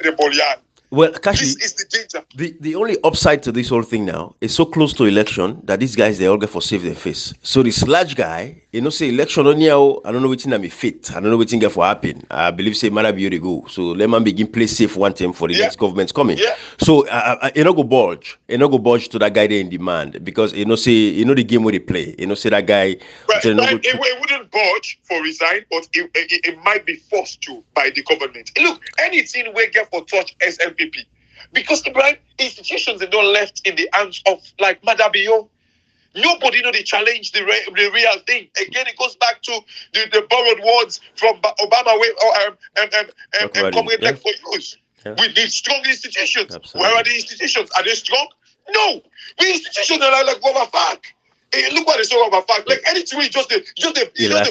Well, Kashi, this is the danger. The only upside to this whole thing now is so close to election that these guys they all get for save their face. So this large guy, say election on here, I don't know which thing me fit. I don't know which thing get for happen. I believe say man be go. So let man begin play safe one time for the next government's coming. Yeah. So you go budge. You go budge to that guy there in demand because say the game where they play. Say that guy. But it wouldn't budge for resign, but it might be forced to by the government. Look, anything we get for touch SLP. Because Ibrahim, institutions are not left in the hands of like Madabio. Nobody they challenge the real thing. Again, it goes back to the borrowed words from Obama and Comrade Lek for use. Yeah. We need strong institutions. Absolutely. Where are the institutions? Are they strong? No. The institutions are like Overfuck. Hey, look what they say about fact. Like anything, just the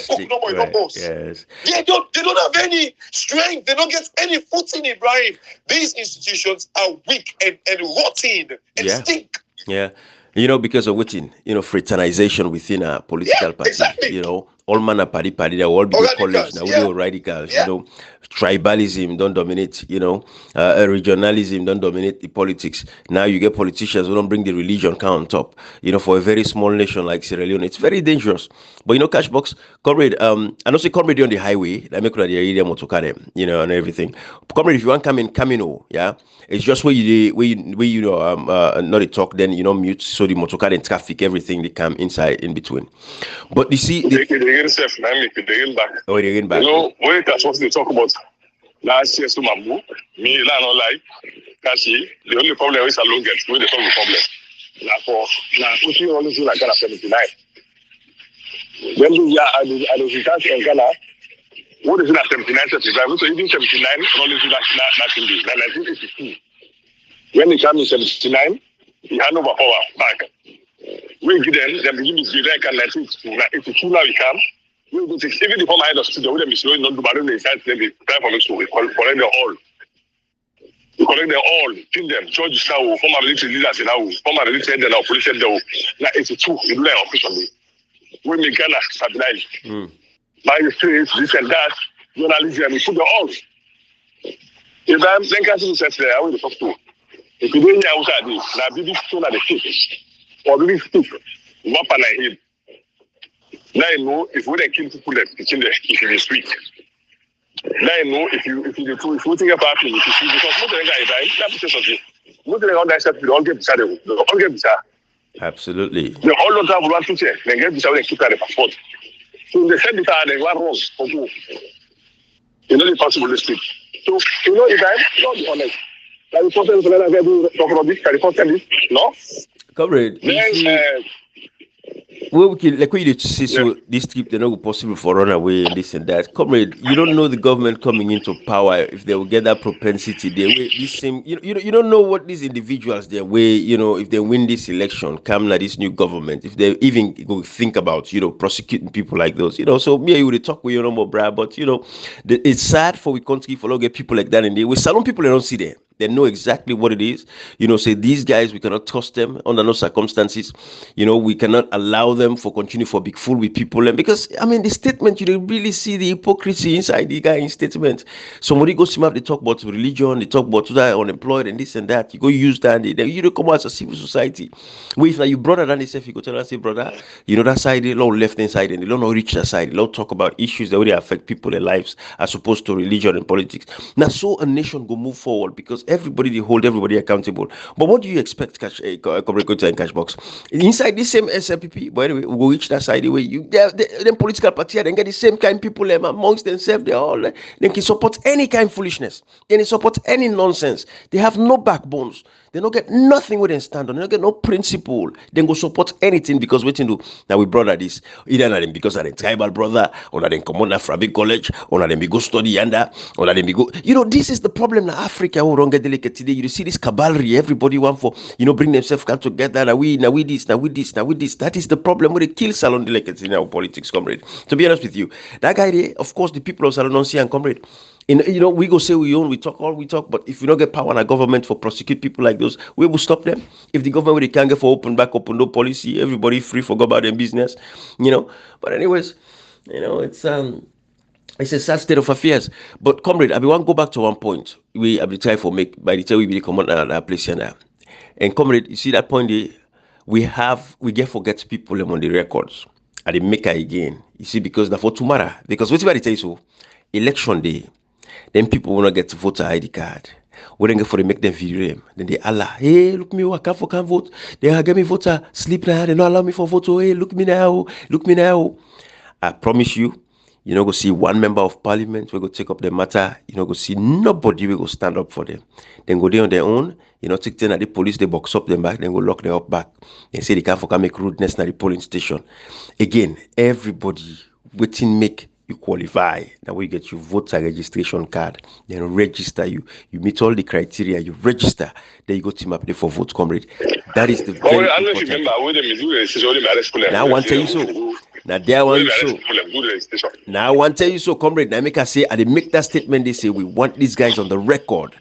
fuck no more right. Boss. Yes. They don't have any strength. They don't get any footing, Ibrahim. These institutions are weak and rotten and stink. Yeah. Because of within, fraternization within a political party, exactly. all manner party, they will all be college now, yeah. all radicals, tribalism don't dominate, regionalism don't dominate the politics. Now you get politicians who don't bring the religion count on top, for a very small nation like Sierra Leone. It's very dangerous. But Cashbox, comrade, I know say comrade on the highway, like make the area motocar them, and everything. Comrade, if you want come in Camino, yeah, it's just where not a talk, then mute so the motocar and traffic, everything they come inside in between. But you see, they get safe, they get back. Oh, they get back. When it was to talk about last year's Mambu, me, I don't like Kashi. The only problem is alone gets with the problem. Now, pushing on to like Ghana 79. Then we are at the country in Ghana. What is it at 79? So even 79, only to like 1982. When they come in 79, he hand over power back. We give them begin to give them 1982. Now we come. We will take even the former head of studio. We them is not to barren the inside. Then we try for us to collect them all. We collect them all. Pin them. George Sao, former military leaders in our former military head and our police head. Now 82. We do that officially. We make Ghana stabilize. By the streets, this and that, journalism, we put them all. If I'm then can't say there, I will talk to. If you don't hear outside this, now baby stone at the feet or baby stick, what can I hear? Now I know if we don't kill people that in the if you speak. Now I know if you think about it, if you see because most of the guys die, that's the something. Most of the guys that all get beside them, all get beside. Absolutely. The all don't have one to say, then get beside and keep that passport. So they said that they were wrong for who? It's possible to speak. So if I'm not honest. Like the person who talk about this, can you tell this? No? Comrade, Then well, like we did say, so this trip they're not possible for run away and this and that. Comrade, you don't know the government coming into power if they will get that propensity. They way this same, you don't know what these individuals their way, if they win this election, come now this new government, if they even go think about, prosecuting people like those, So me, you would talk with your number, Brad, but it's sad for we country for not get people like that, and they with salon people they don't see them. They know exactly what it is. Say these guys, we cannot trust them under no circumstances. We cannot allow them for continue for big fool with people. And because, the statement, you don't really see the hypocrisy inside the guy in statement. Somebody goes to him up, they talk about religion, they talk about that unemployed and this and that. You go use that, and you don't come out as a civil society. Where if now you brother than yourself, you go tell and say, brother, that side, they don't left hand side, and they don't reach that side. They don't talk about issues that really affect people, their lives, as opposed to religion and politics. Now, so a nation go move forward because everybody they hold everybody accountable. But what do you expect, Cash and Cashbox? Inside this same SLPP, by the way, we go reach that side way. Them political party then get the same kind of people amongst themselves. They all they can support any kind of foolishness. They support any nonsense. They have no backbones. They don't get nothing where they stand on. They don't get no principle. They go support anything because waiting to now we brother this either them because of the tribal brother or them come on from big college or them go study yonder or them go. This is the problem in Africa who don't get delicate today. You see this cavalry. Everybody want for bring themselves come together. Now we this. That is the problem where they kill Salon delicates in our politics, comrade. To be honest with you, that guy there, of course, the people of Salon don't see and comrade. We go say we talk, but if we don't get power in our government for prosecute people like those, we will stop them. If the government they can't get for open no policy, everybody free for go about their business, But anyways, it's a sad state of affairs. But comrade, I want to go back to one point. We have try for make by the time we come on that place here. And comrade, you see that point there, we get forget people on the records and they make it again. You see, because for tomorrow, because what about tell you so, election day. Then people will not get to vote ID card. We don't get for they make them video them. Then they Allah, hey, look me, I can't vote. They get me voter sleep now. They don't allow me for vote. Hey, look me now. I promise you, go see one member of parliament. We go take up the matter. Go see nobody. We go stand up for them. Then go there on their own. Take them at the police. They box up them back. Then go lock them up back. They say they can't make rudeness at the polling station. Again, everybody waiting make. You qualify. Now we get your voter registration card. Then register you. You meet all the criteria. You register. Then you go team up there for vote, comrade. That is the very I don't know if you remember. Now I want to tell you so. Now there I want you so. Now I want to tell you so, comrade. Now make us say, and they make that statement. They say we want these guys on the record.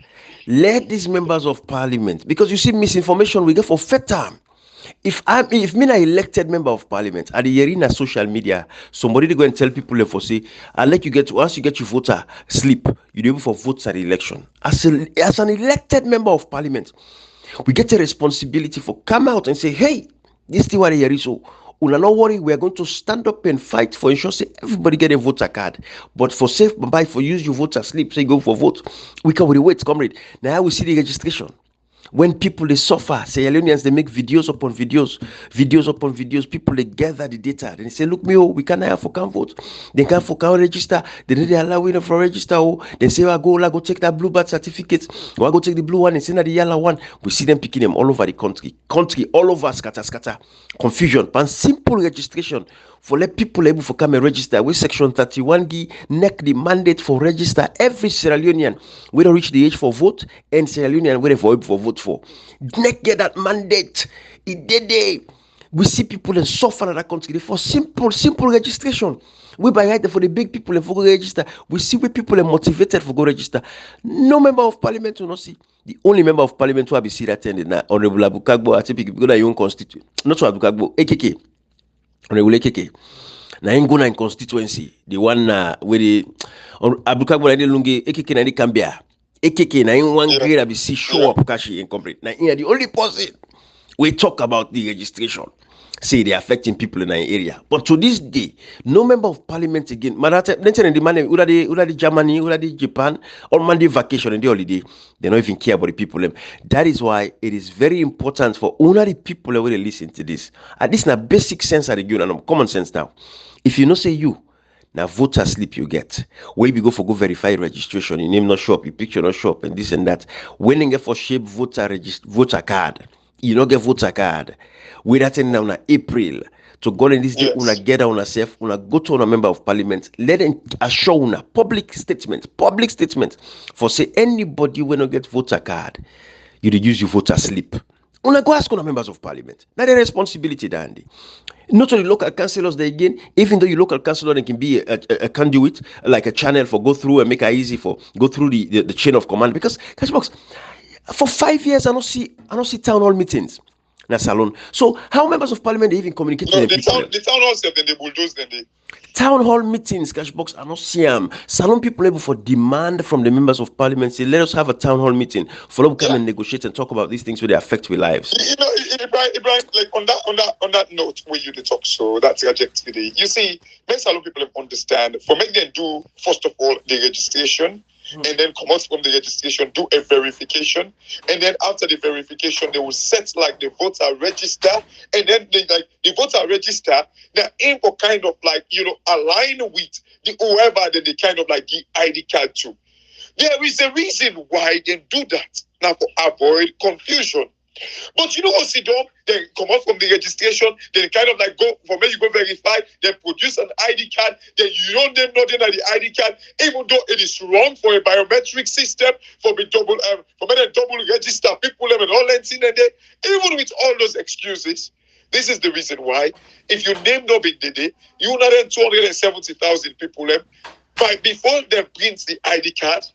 Let these members of parliament, because you see misinformation we get for fed time. If me an elected member of parliament, at the arena social media, somebody they go and tell people for say, once you get your voter slip, you're able for votes at the election. As an elected member of parliament, we get a responsibility for come out and say, hey, this thing what here is so. Una not worry, we are going to stand up and fight for ensure say everybody get a voter card. But for safe by for use your voter slip, say go for vote. We can wait, comrade. Now we see the registration. When people they suffer, Sierra Leoneans they make videos upon videos, people they gather the data. Then they say, look me, we can't have for can't vote. They can't for can't register. They don't allow we for register. They say I go take that blue birth certificate. Or I go take the blue one and send the yellow one. We see them picking them all over the country. All over scatter. Confusion. But simple registration for let people able to come and register. With section 31 neck the mandate for register every Sierra Leonean. We don't reach the age for vote and Sierra Leonean where for vote for. Neck get that mandate. It did. We see people and suffer in that country for simple registration. We buy right for the big people and for go register. We see where people are motivated for go register. No member of parliament will not see. The only member of parliament who will be see that attending now, Honorable Abukagbo, I think because that you constitute. Not so Abukagbo, AKK. Honorable AKK. Now in Gona in constituency, the one where the Abukagbo na the lungi AKK na the Cambia. AKK na in one grade I be see show up Kashi incomplete. Now in the only person we talk about the registration. Say they're affecting people in an area. But to this day, no member of parliament again. The Germany, the Japan, or Monday vacation and the holiday, they don't even care about the people. That is why it is very important for only the people who listen to this. At least na basic sense of the game, common sense now. If you know say you, now voter slip you get. Where you go verify registration, your name not show up, your picture not show up, and this and that. When you get for shape voter card, you don't get voter card. We that in now April to go in this day, una gather on yourself, una go to a member of parliament, let them assure una public statement for say anybody when not get voter card, you use your voter slip. Una go ask on members of parliament. That's a responsibility, Dandy. Not only local councillors, they again, even though your local councillor they can be a conduit, like a channel for go through and make it easy for go through the chain of command. Because Cashbox, for 5 years I don't see town hall meetings. Salon. So how members of parliament they even communicate with the town hall self, then they bulldoze, then they town hall meetings, Cashbox, I don't see them. Salon people able for demand from the members of parliament say let us have a town hall meeting for them come and negotiate and talk about these things where they affect our lives. You know, Ibrahim, like on that note where you talk so that's reject today. You see, when Salon people understand for make them do first of all the registration. And then come out from the registration, do a verification, and then after the verification, they will set like the voter register, and then the voter register now aim for kind of like align with the whoever that they kind of like the ID card to. There is a reason why they do that now to avoid confusion. But you know what, Sidom, they come out from the registration, they kind of like go from where you go verify, they produce an ID card, then you don't name nothing on the ID card, even though it is wrong for a biometric system, for me double register people and all that thing and even with all those excuses. This is the reason why if you name no big day, you not then 270,000 people but before they print the ID card.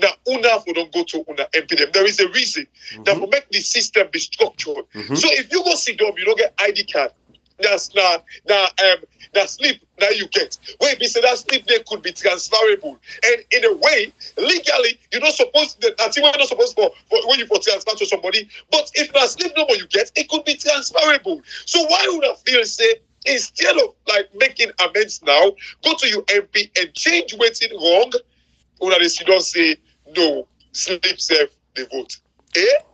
Now, una for don't go to una MP them. There is a reason that will make the system be structured. So if you go sit down, you don't get ID card. That's slip that you get. Wait, we say that slip there could be transferable, and in a way, legally, you're not supposed. That's you're not supposed for when you for transfer to somebody. But if that slip number you get, it could be transferable. So why would I feel say? Instead of like making amends now, go to your MP and change what's it wrong. Or that you don't say no, slip safe the vote.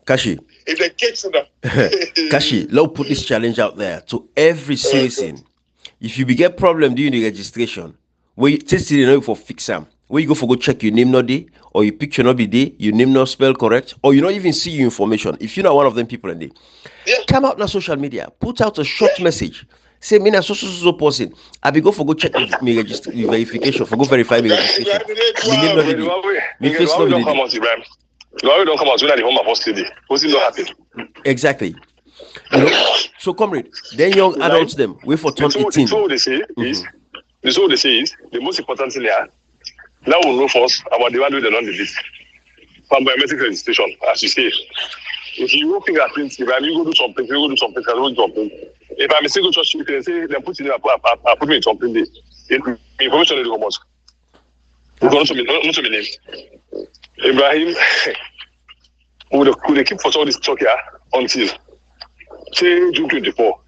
Kashi. If they get to that. Kashi, let's put this challenge out there to every citizen. If you get problem during the registration, where you test it know for fix them, where you go for go check your name not day, or your picture not be there, your name not spell correct, or you not even see your information. If you're not one of them people in there, come out on social media, put out a short message. Say me na so person. I be go for go check me register verification for go verify me registration. Me face no don't come out, Ibrahim. Don't come out when the home of us today. What's not happen? Exactly. So comrade, then young adults them wait for turn 18. So they say is the most important thing here. Now we know first about the value they don't do this. From biometric registration, as you say. if you go fingerprints, if I mean go do something, you go do something, I go do something. If I'm a single church, you can say then put in I put me in something there. Information is almost. Not to me name. Ibrahim would keep for all this talk here until say June 24.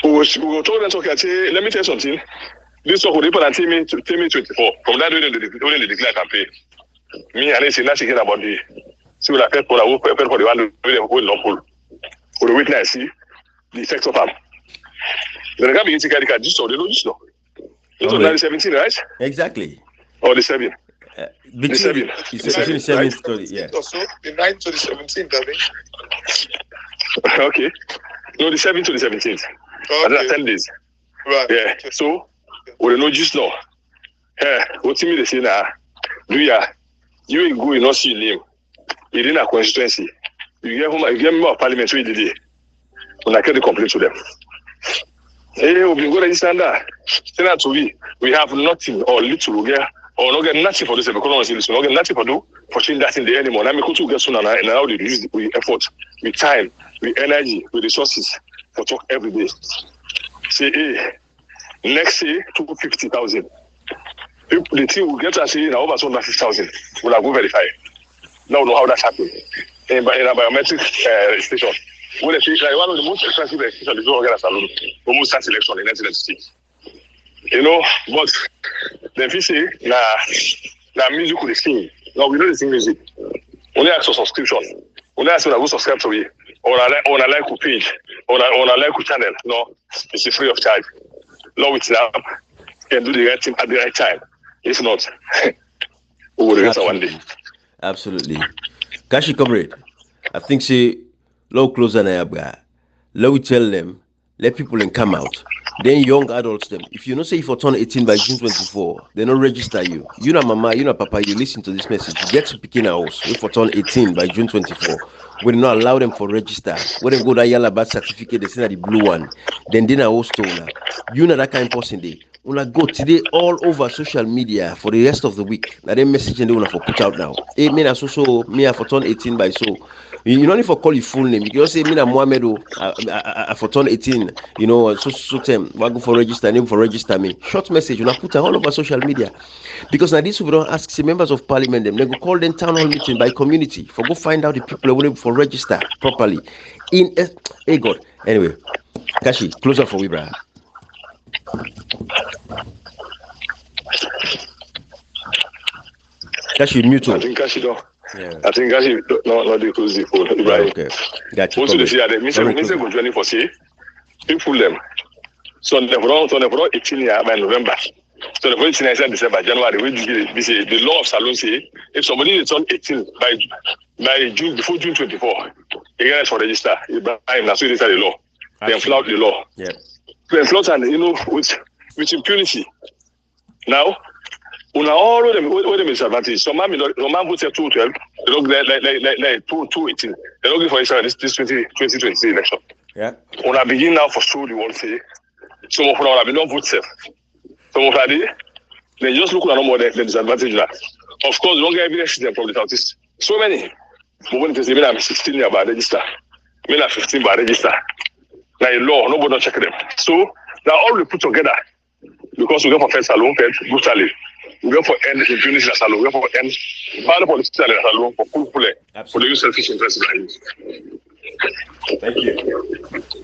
We will talk and talk here. Say, let me tell you something. This talk will happen until me 24. From that when they declare campaign. Me and I say nothing about the see what I paid for the one who will not pull. For the witness see the effects of them. Then I begin to carry just so they know just now. It's on the 17, right? Exactly. Or the 7. The 7. The 7 story, yeah. Also, the 9th to the 17th, I think. Okay. No, the 7th to the 17th. Okay. That's 10 days. Right. Yeah. Okay. So, we know just now. What to me they say now? You ain't go, you not see your name. You didn't have constituency. You get home, you get member of parliament, so you did it. When I get the complaint to them. Hey, we go register that. Say that to we have nothing or little we get or not get nothing for this because we not get nothing for do for change that in the anymore. Now we go to get soon and now they use the effort, with time, with energy, with resources for talk every day. Say hey, next year 250,000. The team will get us say now over 250,000. We'll go verify. Now we know how that happened. In a biometric station. When they say like one of the most expensive elections is organized salon, almost that election in 1996. You know, but then if you say na music could sing. No, we know they sing music. Only ask for subscription. Only ask when I go subscribe to it. Or I like a page. Or I like a channel. No, it's free of charge. No, it's now can do the right thing at the right time. If not, we will regret one day. Absolutely. Kashi comrade, I think say low closer na yabga. Let we tell them, let people come out. Then young adults them. If you know say if you turn 18 by June 24, they don't register you. You know mama, you know papa, you listen to this message. You get to picking a house. If you turn 18 by June 24, we do not allow them for register. When they go that yellow birth certificate, they send the blue one. Then a host owner. You know that kind of person they. Una go today all over social media for the rest of the week. Now they message and they wanna for put out now. Hey, me na so me for turn 18 by so. You don't need for call your full name. You can say me na Mohamed I for turn 18. You know so them. We go for register name for register me. Short message you na put all over social media. Because now these people don't ask say members of parliament them. They go call them town hall meeting by community for go find out the people who want for register properly. Hey God. Anyway, Kashi close up for we brother. Kashi mute. I think Kashi don't. Yeah. I think Kashi not they close the phone. Right. Okay. Gotcha. Also they say that me say go join for say people them. So they brought 18 year by November. So the 18 year December, January, we say the law of Salon say if somebody is on 18 by June before June 24, he gets for register. That's what they say the law. They flout the law. Yeah. They flout and you know with impunity. Now, on all of them, what the disadvantage? Some man vote 212, they don't like 218. They don't give for Israel this 2023 election. Yeah. On a begin now for sure the world say some of them have not vote safe. Some of them they just look at no more than the disadvantage now. Of course, don't get evidence from the southeast. So many. But when they say I'm 16 years by register, I'm 15 by register. Now in law, nobody don't check them. So now all we put together because we go for first salon, brutally. We go for end impunity in salon, we go for end bad politics in salon for for the use selfish interest.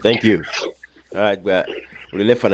Thank you. All right, we're left on